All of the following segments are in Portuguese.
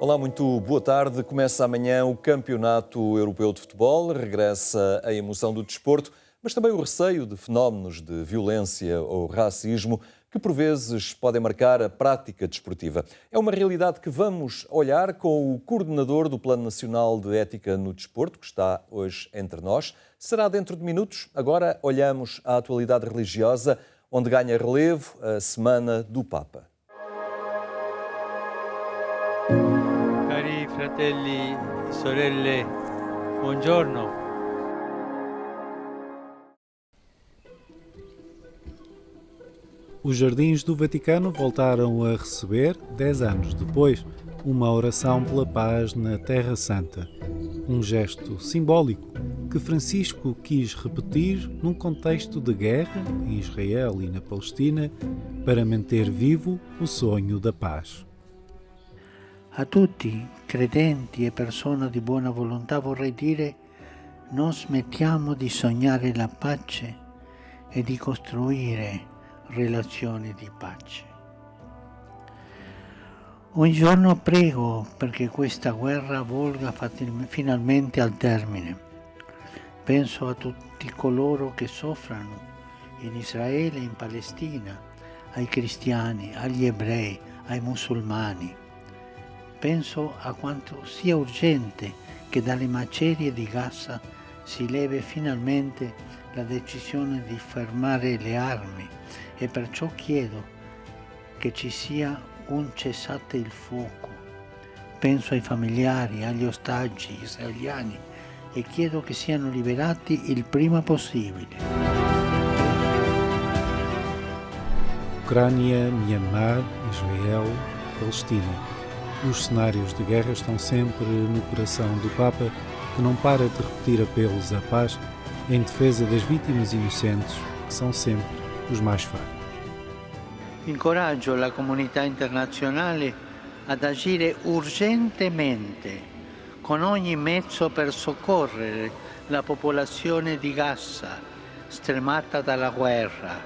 Olá, muito boa tarde. Começa amanhã o Campeonato Europeu de Futebol. Regressa a emoção do desporto, mas também o receio de fenómenos de violência ou racismo que, por vezes, podem marcar a prática desportiva. É uma realidade que vamos olhar com o coordenador do Plano Nacional de Ética no Desporto, que está hoje entre nós. Será dentro de minutos. Agora olhamos à atualidade religiosa, onde ganha relevo a Semana do Papa. Cari fratelli e sorelle, buongiorno. Os Jardins do Vaticano voltaram a receber, 10 anos depois, uma oração pela paz na Terra Santa. Um gesto simbólico que Francisco quis repetir num contexto de guerra em Israel e na Palestina para manter vivo o sonho da paz. A tutti, credenti e persone di buona volontà, vorrei dire: non smettiamo di sognare la pace e di costruire relazioni di pace. Ogni giorno prego perché questa guerra volga finalmente al termine. Penso a tutti coloro che soffrono in Israele e in Palestina, ai cristiani, agli ebrei, ai musulmani. Penso a quanto sia urgente che dalle macerie di Gaza si levi finalmente la decisione di fermare le armi e perciò chiedo che ci sia un cessate il fuoco. Penso ai familiari, agli ostaggi israeliani e chiedo che siano liberati il prima possibile. Ucrânia, Myanmar, Israel, Palestina. Os cenários de guerra estão sempre no coração do Papa, que não para de repetir apelos à paz em defesa das vítimas inocentes, que são sempre os mais fracos. Incoraggio la comunità internazionale ad agire urgentemente con ogni mezzo per soccorrere la popolazione di Gaza, stremata dalla guerra.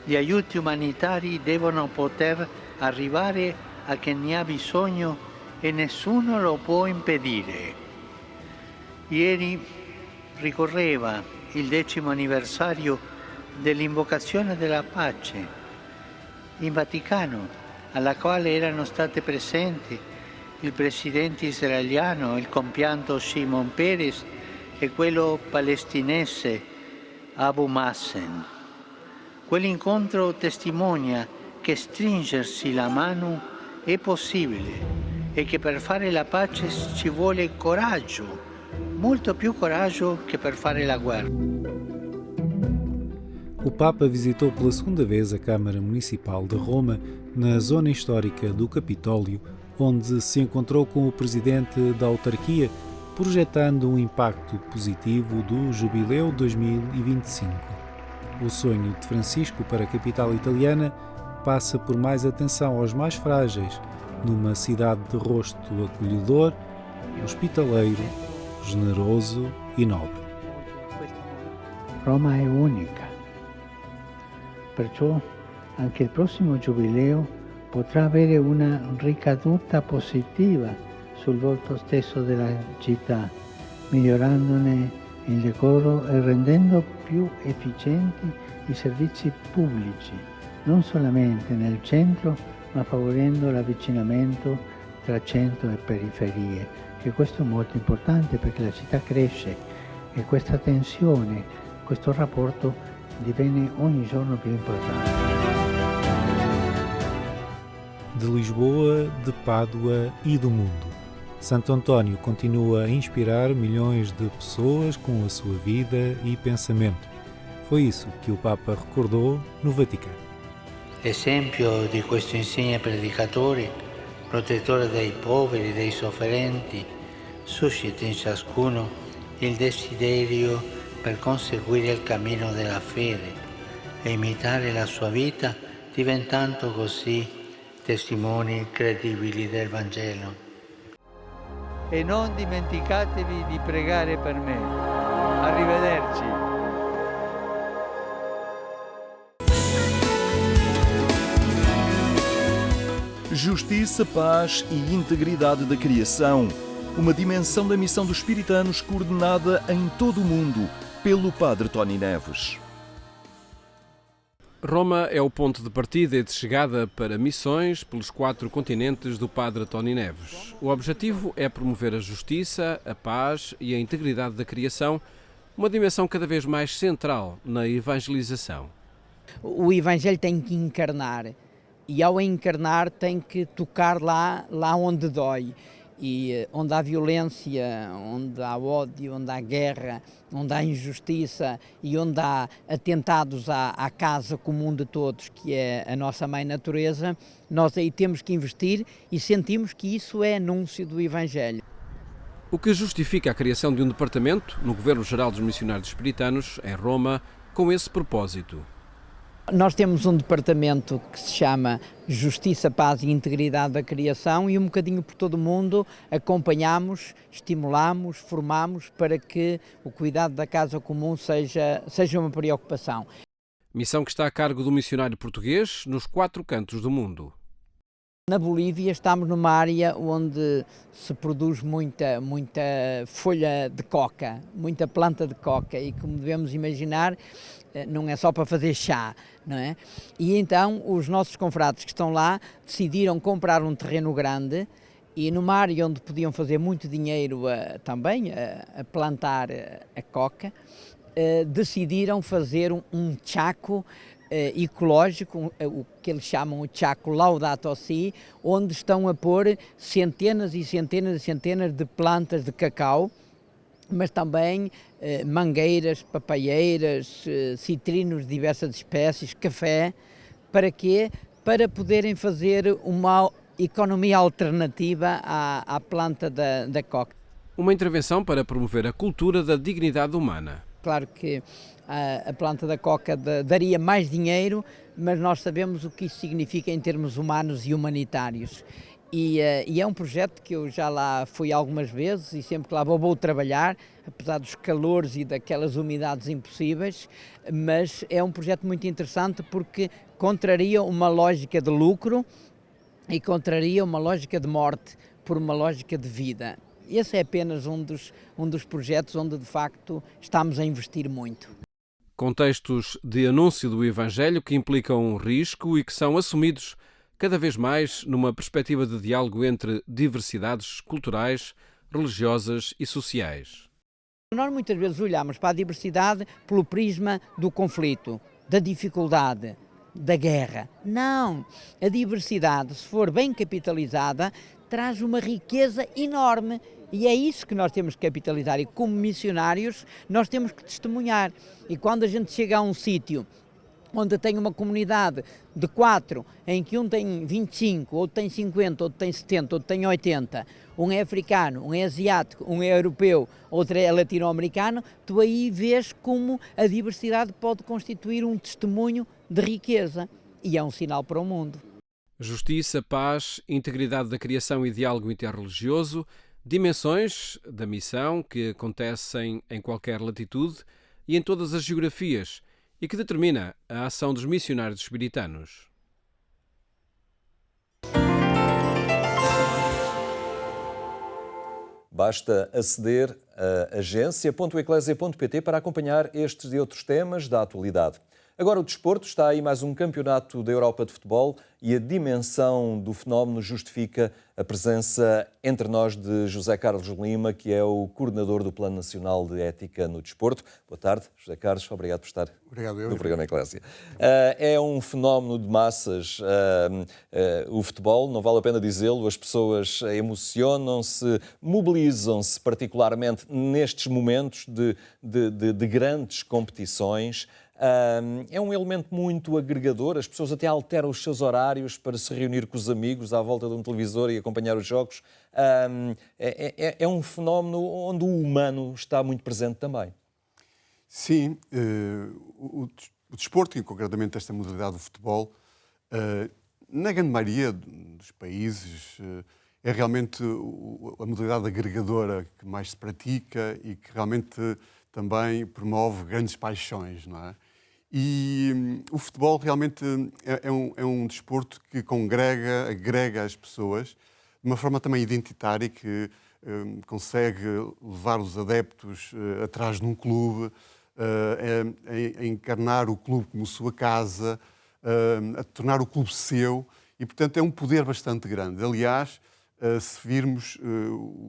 Gli aiuti umanitari devono poter arrivare a chi ne ha bisogno e nessuno lo può impedire. Ieri ricorreva il 10° anniversario dell'invocazione della pace in Vaticano, alla quale erano state presenti il presidente israeliano, il compianto Shimon Peres e quello palestinese Abu Mazen. Quell'incontro testimonia che stringersi la mano è possibile e che per fare la pace ci vuole coraggio, molto più coraggio che per fare la guerra. O Papa visitou pela segunda vez a Câmara Municipal de Roma, na zona histórica do Capitólio, onde se encontrou com o presidente da autarquia, projetando um impacto positivo do Jubileu 2025. O sonho de Francisco para a capital italiana passa por mais atenção aos mais frágeis, numa cidade de rosto acolhedor, hospitaleiro, generoso e nobre. Roma è unica, perciò anche il prossimo giubileo potrà avere una ricaduta positiva sul volto stesso della città, migliorandone il decoro e rendendo più efficienti i servizi pubblici, non solamente nel centro, ma favorendo l'avvicinamento tra centro e periferie, che questo è molto importante perché la città cresce e questa tensione, questo rapporto diviene ogni giorno più importante. De Lisboa, de Pádua e do mundo. Santo António continua a inspirar milhões de pessoas com a sua vida e pensamento. Foi isso que o Papa recordou no Vaticano. Esempio di questo insigne predicatore, protettore dei poveri, dei sofferenti, suscita in ciascuno il desiderio per conseguire il cammino della fede e imitare la sua vita, diventando così testimoni credibili del Vangelo. E non dimenticatevi di pregare per me. Arrivederci. Justiça, paz e integridade da criação. Uma dimensão da missão dos Espiritanos coordenada em todo o mundo pelo Padre Tony Neves. Roma é o ponto de partida e de chegada para missões pelos 4 continentes do Padre Tony Neves. O objetivo é promover a justiça, a paz e a integridade da criação, uma dimensão cada vez mais central na evangelização. O Evangelho tem que encarnar e ao encarnar tem que tocar lá onde dói. E onde há violência, onde há ódio, onde há guerra, onde há injustiça e onde há atentados à casa comum de todos, que é a nossa mãe natureza, nós aí temos que investir e sentimos que isso é anúncio do Evangelho. O que justifica a criação de um departamento no Governo-Geral dos Missionários Espiritanos, em Roma, com esse propósito. Nós temos um departamento que se chama Justiça, Paz e Integridade da Criação e um bocadinho por todo o mundo acompanhamos, estimulamos, formamos para que o cuidado da casa comum seja uma preocupação. Missão que está a cargo do missionário português nos 4 cantos do mundo. Na Bolívia estamos numa área onde se produz muita folha de coca, muita planta de coca e, como devemos imaginar, não é só para fazer chá, não é? E então os nossos confrades que estão lá decidiram comprar um terreno grande e numa área onde podiam fazer muito dinheiro também a plantar a coca, decidiram fazer um chaco ecológico, o que eles chamam o Chaco Laudato Si, onde estão a pôr centenas e centenas e centenas de plantas de cacau, mas também mangueiras, papaieiras, citrinos de diversas espécies, café. Para quê? Para poderem fazer uma economia alternativa à planta da coca. Uma intervenção para promover a cultura da dignidade humana. Claro que a planta da coca daria mais dinheiro, mas nós sabemos o que isso significa em termos humanos e humanitários. E é um projeto que eu já lá fui algumas vezes e sempre que lá vou trabalhar, apesar dos calores e daquelas umidades impossíveis, mas é um projeto muito interessante porque contraria uma lógica de lucro e contraria uma lógica de morte por uma lógica de vida. Esse é apenas um dos projetos onde, de facto, estamos a investir muito. Contextos de anúncio do Evangelho que implicam um risco e que são assumidos cada vez mais numa perspectiva de diálogo entre diversidades culturais, religiosas e sociais. Nós muitas vezes olhamos para a diversidade pelo prisma do conflito, da dificuldade, da guerra. Não! A diversidade, se for bem capitalizada, traz uma riqueza enorme e é isso que nós temos que capitalizar e como missionários nós temos que testemunhar. E quando a gente chega a um sítio onde tem uma comunidade de 4, em que um tem 25, outro tem 50, outro tem 70, outro tem 80, um é africano, um é asiático, um é europeu, outro é latino-americano, tu aí vês como a diversidade pode constituir um testemunho de riqueza e é um sinal para o mundo. Justiça, paz, integridade da criação e diálogo interreligioso, dimensões da missão que acontecem em qualquer latitude e em todas as geografias e que determina a ação dos missionários espiritanos. Basta aceder a agência.eclesia.pt para acompanhar estes e outros temas da atualidade. Agora o desporto, está aí mais um campeonato da Europa de futebol e a dimensão do fenómeno justifica a presença entre nós de José Carlos Lima, que é o coordenador do Plano Nacional de Ética no Desporto. Boa tarde, José Carlos, obrigado por estar no programa Eclésia. É um fenómeno de massas, o futebol, não vale a pena dizê-lo, as pessoas emocionam-se, mobilizam-se particularmente nestes momentos de grandes competições. É um elemento muito agregador, as pessoas até alteram os seus horários para se reunir com os amigos à volta de um televisor e acompanhar os jogos. É um fenómeno onde o humano está muito presente também. Sim, o desporto, e concretamente esta modalidade do futebol, na grande maioria dos países, é realmente a modalidade agregadora que mais se pratica e que realmente também promove grandes paixões, não é? E o futebol realmente é um desporto que agrega as pessoas de uma forma também identitária, que consegue levar os adeptos atrás de um clube, a encarnar o clube como sua casa, a tornar o clube seu, e, portanto, é um poder bastante grande. Aliás, se virmos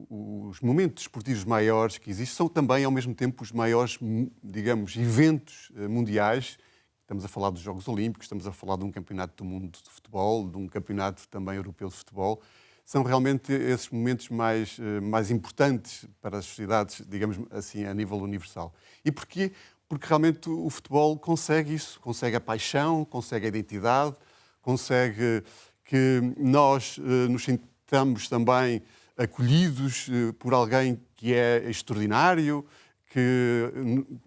os momentos desportivos maiores que existem, são também, ao mesmo tempo, os maiores, digamos, eventos mundiais. Estamos a falar dos Jogos Olímpicos, estamos a falar de um campeonato do mundo de futebol, de um campeonato também europeu de futebol. São realmente esses momentos mais importantes para as sociedades, digamos assim, a nível universal. E porquê? Porque realmente o futebol consegue isso, consegue a paixão, consegue a identidade, consegue que nós nos sintamos também acolhidos por alguém que é extraordinário, que,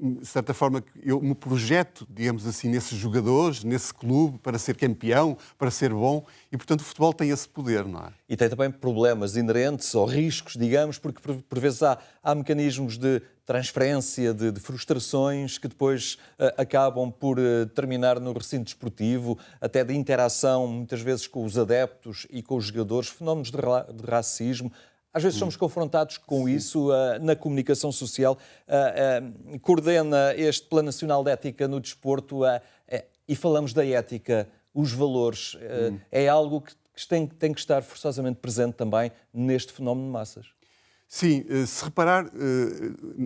de certa forma, eu me projeto, digamos assim, nesses jogadores, nesse clube, para ser campeão, para ser bom, e, portanto, o futebol tem esse poder, não é? E tem também problemas inerentes ou riscos, digamos, porque por vezes há mecanismos de transferência, de frustrações que depois acabam por terminar no recinto desportivo, até de interação, muitas vezes, com os adeptos e com os jogadores, fenómenos de racismo. Às vezes somos confrontados com isso na comunicação social. Coordena este Plano Nacional de Ética no desporto e falamos da ética, os valores. É algo que tem que estar forçosamente presente também neste fenómeno de massas. Sim, se reparar,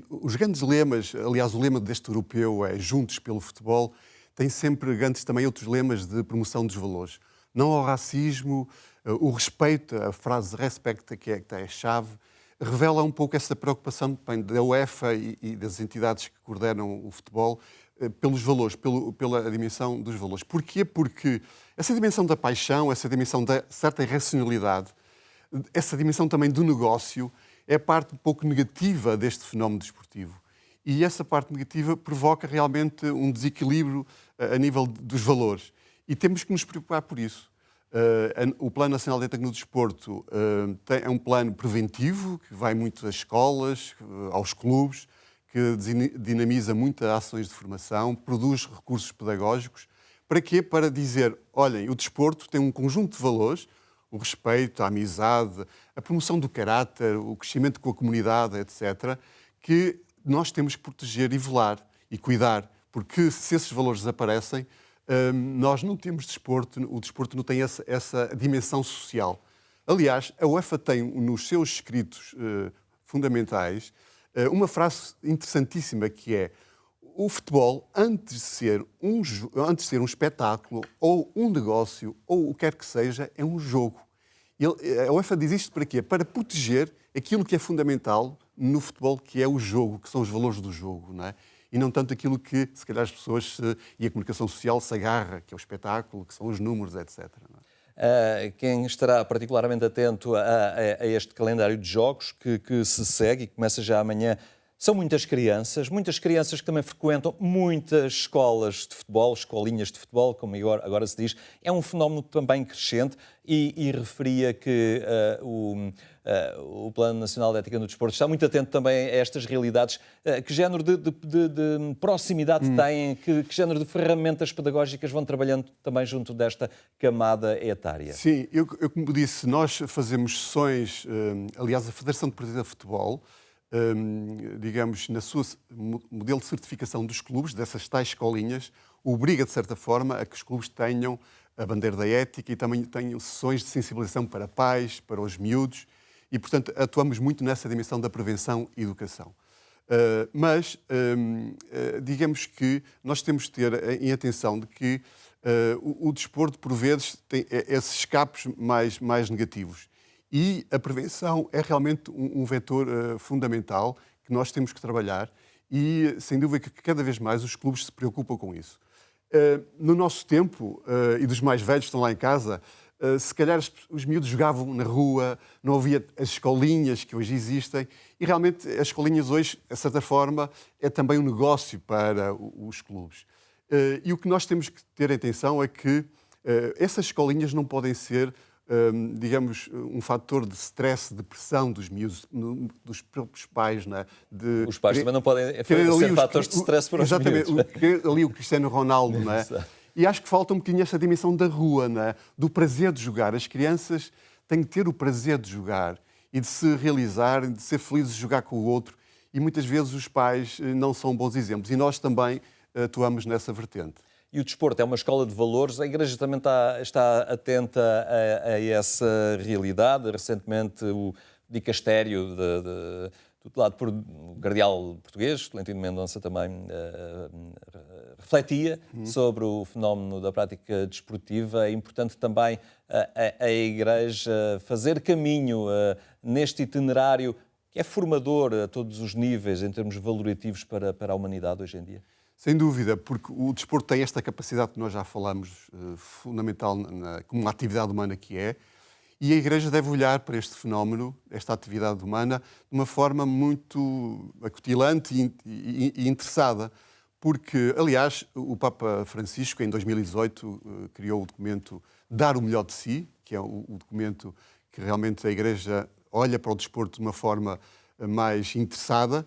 os grandes lemas, aliás, o lema deste europeu é Juntos pelo Futebol, tem sempre grandes também outros lemas de promoção dos valores. Não ao racismo, o respeito, a frase respect, que é a chave, revela um pouco essa preocupação da UEFA e das entidades que coordenam o futebol pelos valores, pela dimensão dos valores. Porquê? Porque essa dimensão da paixão, essa dimensão da certa irracionalidade, essa dimensão também do negócio, é a parte um pouco negativa deste fenómeno desportivo. E essa parte negativa provoca realmente um desequilíbrio a nível dos valores. E temos que nos preocupar por isso. O Plano Nacional de Ética no Desporto é um plano preventivo, que vai muito às escolas, aos clubes, que dinamiza muitas ações de formação, produz recursos pedagógicos. Para quê? Para dizer, olhem, o desporto tem um conjunto de valores, o respeito, a amizade, a promoção do caráter, o crescimento com a comunidade, etc., que nós temos que proteger e velar e cuidar, porque se esses valores desaparecem, nós não temos desporto, o desporto não tem essa dimensão social. Aliás, a UEFA tem nos seus escritos fundamentais uma frase interessantíssima que é: o futebol, antes de ser um espetáculo ou um negócio ou o que quer que seja, é um jogo. A UEFA diz isto para quê? Para proteger aquilo que é fundamental no futebol, que é o jogo, que são os valores do jogo, não é? E não tanto aquilo que, se calhar, as pessoas e a comunicação social se agarra, que é o espetáculo, que são os números, etc. Não é? Quem estará particularmente atento a este calendário de jogos que se segue e começa já amanhã, são muitas crianças que também frequentam muitas escolas de futebol, escolinhas de futebol, como agora se diz. É um fenómeno também crescente e referia que o Plano Nacional de Ética no Desporto está muito atento também a estas realidades. Que género de proximidade têm? Que género de ferramentas pedagógicas vão trabalhando também junto desta camada etária? Sim, eu como disse, nós fazemos sessões, aliás, a Federação de Portuguesa de Futebol, digamos, na sua modelo de certificação dos clubes, dessas tais escolinhas, obriga, de certa forma, a que os clubes tenham a bandeira da ética e também tenham sessões de sensibilização para pais, para os miúdos, e, portanto, atuamos muito nessa dimensão da prevenção e educação. Mas, digamos que nós temos de ter em atenção de que o desporto, por vezes, tem esses escapes mais negativos. E a prevenção é realmente um vetor fundamental que nós temos que trabalhar e, sem dúvida, que cada vez mais os clubes se preocupam com isso. No nosso tempo, e dos mais velhos que estão lá em casa, se calhar os miúdos jogavam na rua, não havia as escolinhas que hoje existem e realmente as escolinhas hoje, de certa forma, é também um negócio para os clubes. E o que nós temos que ter atenção é que essas escolinhas não podem ser digamos, um fator de stress, de pressão dos miúdos, dos próprios pais, não é? Os pais também não podem ser fatores de stress para os miúdos. Exatamente, ali o Cristiano Ronaldo, não é? E acho que falta um bocadinho esta dimensão da rua, não é? Do prazer de jogar. As crianças têm que ter o prazer de jogar e de se realizar, de ser felizes de jogar com o outro. E muitas vezes os pais não são bons exemplos. E nós também atuamos nessa vertente. E o desporto é uma escola de valores. A Igreja também está atenta a essa realidade. Recentemente, o dicastério tutelado por o cardeal português, Tolentino Mendonça, também refletia sobre o fenómeno da prática desportiva. É importante também a Igreja fazer caminho neste itinerário que é formador a todos os níveis, em termos valorativos para a humanidade hoje em dia. Sem dúvida, porque o desporto tem esta capacidade que nós já falamos, fundamental como uma atividade humana que é, e a Igreja deve olhar para este fenómeno, esta atividade humana, de uma forma muito acutilante e interessada. Porque, aliás, o Papa Francisco, em 2018, criou o documento Dar o Melhor de Si, que é o documento que realmente a Igreja olha para o desporto de uma forma mais interessada.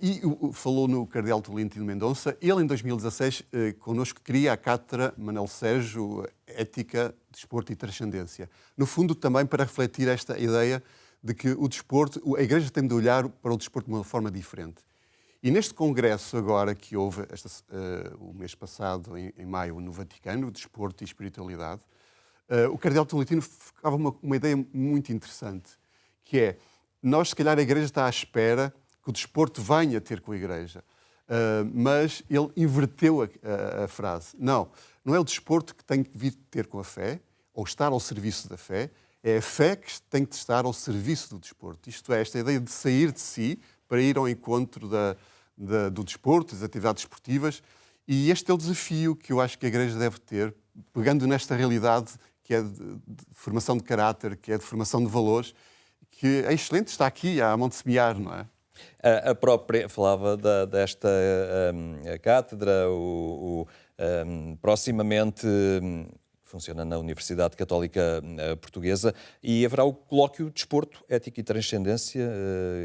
E falou no cardeal Tolentino Mendonça. Ele, em 2016, connosco cria a Cátedra Manel Sérgio, Ética, Desporto e Transcendência. No fundo, também para refletir esta ideia de que o desporto, a Igreja tem de olhar para o desporto de uma forma diferente. E neste congresso agora que houve o mês passado, em maio, no Vaticano, Desporto e Espiritualidade, o cardeal Tolentino ficava uma ideia muito interessante, que é, nós, se calhar, a Igreja está à espera que o desporto venha ter com a Igreja. Mas ele inverteu a frase. Não é o desporto que tem que vir ter com a fé, ou estar ao serviço da fé, é a fé que tem que estar ao serviço do desporto. Isto é, esta ideia de sair de si para ir ao encontro do desporto, das atividades esportivas, e este é o desafio que eu acho que a Igreja deve ter, pegando nesta realidade que é de formação de caráter, que é de formação de valores, que é excelente, está aqui, a Monte Semear, não é? A própria, falava desta cátedra, proximamente funciona na Universidade Católica Portuguesa, e haverá o colóquio Desporto, Ética e Transcendência,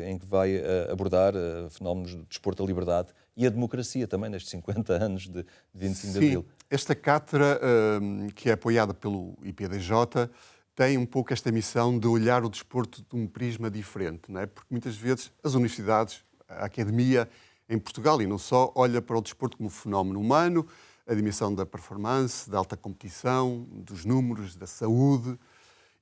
em que vai abordar fenómenos do desporto, a liberdade e a democracia também, nestes 50 anos de 25 de Abril. Esta cátedra, que é apoiada pelo IPDJ, tem um pouco esta missão de olhar o desporto de um prisma diferente, não é? Porque muitas vezes as universidades, a academia em Portugal e não só, olha para o desporto como um fenómeno humano, a dimensão da performance, da alta competição, dos números, da saúde,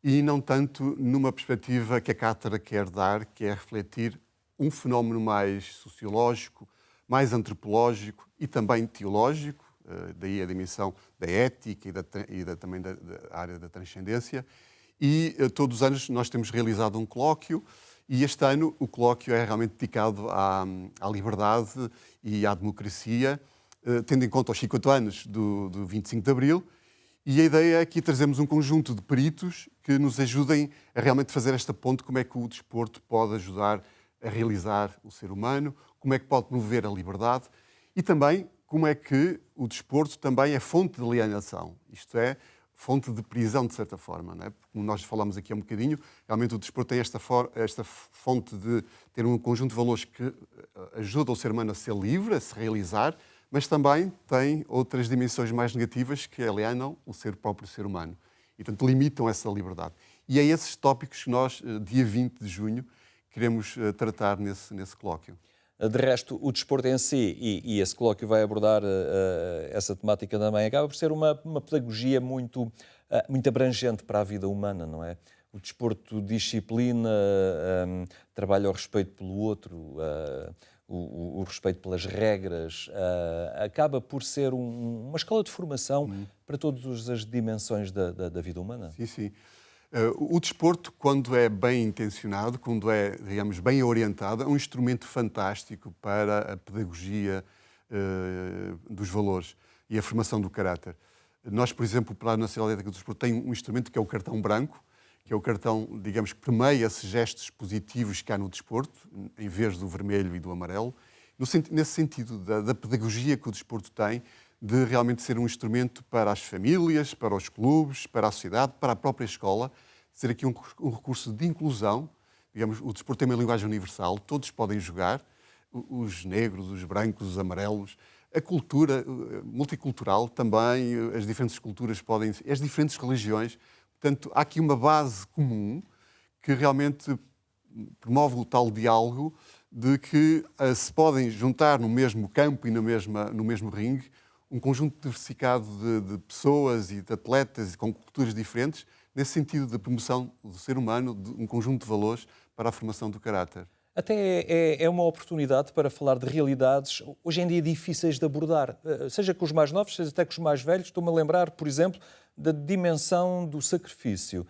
e não tanto numa perspectiva que a cátedra quer dar, que é refletir um fenómeno mais sociológico, mais antropológico e também teológico, daí a dimensão da ética e também da área da transcendência. E todos os anos nós temos realizado um colóquio, e este ano o colóquio é realmente dedicado à liberdade e à democracia, tendo em conta os 50 anos do 25 de Abril, e a ideia é que trazemos um conjunto de peritos que nos ajudem a realmente fazer esta ponte, como é que o desporto pode ajudar a realizar o ser humano, como é que pode promover a liberdade, e também como é que o desporto também é fonte de alienação, isto é, fonte de prisão, de certa forma, não é? Como nós falamos aqui há um bocadinho, realmente o desporto tem esta fonte de ter um conjunto de valores que ajuda o ser humano a ser livre, a se realizar, mas também tem outras dimensões mais negativas que alienam o próprio ser humano e, portanto, limitam essa liberdade. E é esses tópicos que nós, dia 20 de junho, queremos tratar nesse colóquio. De resto, o desporto em si, e esse colóquio vai abordar essa temática também, acaba por ser uma pedagogia muito abrangente para a vida humana, não é? O desporto disciplina, trabalha o respeito pelo outro, o respeito pelas regras, acaba por ser uma escola de formação para todas as dimensões da vida humana. Sim, sim. O desporto, quando é bem intencionado, quando é, digamos, bem orientado, é um instrumento fantástico para a pedagogia dos valores e a formação do caráter. Nós, por exemplo, o Plano Nacional de Ética do Desporto tem um instrumento que é o cartão branco, que é o cartão, digamos, que permeia esses gestos positivos que há no desporto, em vez do vermelho e do amarelo. Nesse sentido da pedagogia que o desporto tem, de realmente ser um instrumento para as famílias, para os clubes, para a sociedade, para a própria escola, ser aqui um recurso de inclusão. Digamos, o desporto tem uma linguagem universal, todos podem jogar, os negros, os brancos, os amarelos, a cultura multicultural também, as diferentes culturas podem, as diferentes religiões. Portanto, há aqui uma base comum que realmente promove o tal diálogo de que se podem juntar no mesmo campo e no mesmo ringue um conjunto diversificado de pessoas e de atletas com culturas diferentes, nesse sentido de promoção do ser humano, de um conjunto de valores para a formação do caráter. Até é uma oportunidade para falar de realidades hoje em dia difíceis de abordar, seja com os mais novos, seja até com os mais velhos. Estou-me a lembrar, por exemplo, da dimensão do sacrifício,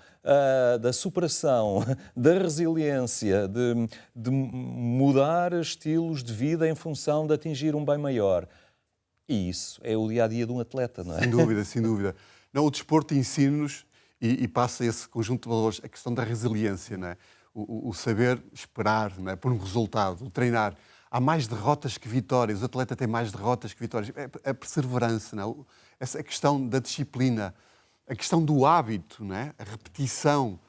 da superação, da resiliência, de mudar estilos de vida em função de atingir um bem maior. E isso é o dia-a-dia de um atleta, não é? Sem dúvida, sem dúvida. Não, o desporto ensina-nos e passa esse conjunto de valores, a questão da resiliência, não é? O saber esperar, não é? Por um resultado, o treinar. Há mais derrotas que vitórias, o atleta tem mais derrotas que vitórias. É a perseverança, não é? Essa questão da disciplina, a questão do hábito, não é? A repetição.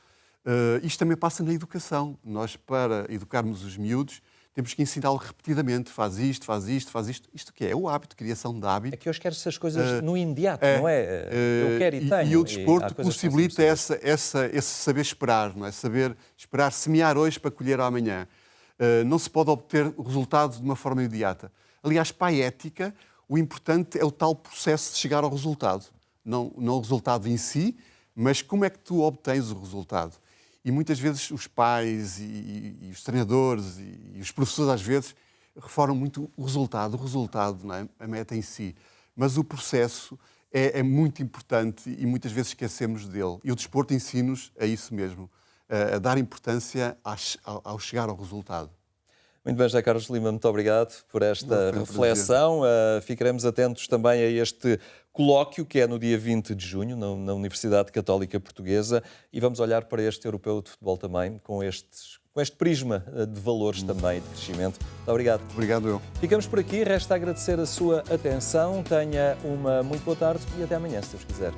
Isto também passa na educação. Nós, para educarmos os miúdos, temos que ensiná-lo repetidamente. Faz isto, faz isto, faz isto. Isto o quê? É o hábito, criação de hábito. É que hoje quero essas coisas no imediato, não é? Eu quero e tenho. E o desporto possibilita esse saber esperar, não é? Saber esperar, semear hoje para colher amanhã. Não se pode obter o resultado de uma forma imediata. Aliás, para a ética, o importante é o tal processo de chegar ao resultado. Não o resultado em si, mas como é que tu obtens o resultado. E muitas vezes os pais e os treinadores e os professores, às vezes, reforçam muito o resultado, não é? A meta em si. Mas o processo é muito importante e muitas vezes esquecemos dele. E o desporto ensina-nos a isso mesmo, a dar importância ao chegar ao resultado. Muito bem, José Carlos Lima, muito obrigado por esta reflexão. Ficaremos atentos também a este colóquio, que é no dia 20 de junho, na Universidade Católica Portuguesa, e vamos olhar para este Europeu de Futebol também, com este prisma de valores também, de crescimento. Muito obrigado. Obrigado eu. Ficamos por aqui, resta agradecer a sua atenção, tenha uma muito boa tarde e até amanhã, se Deus quiser.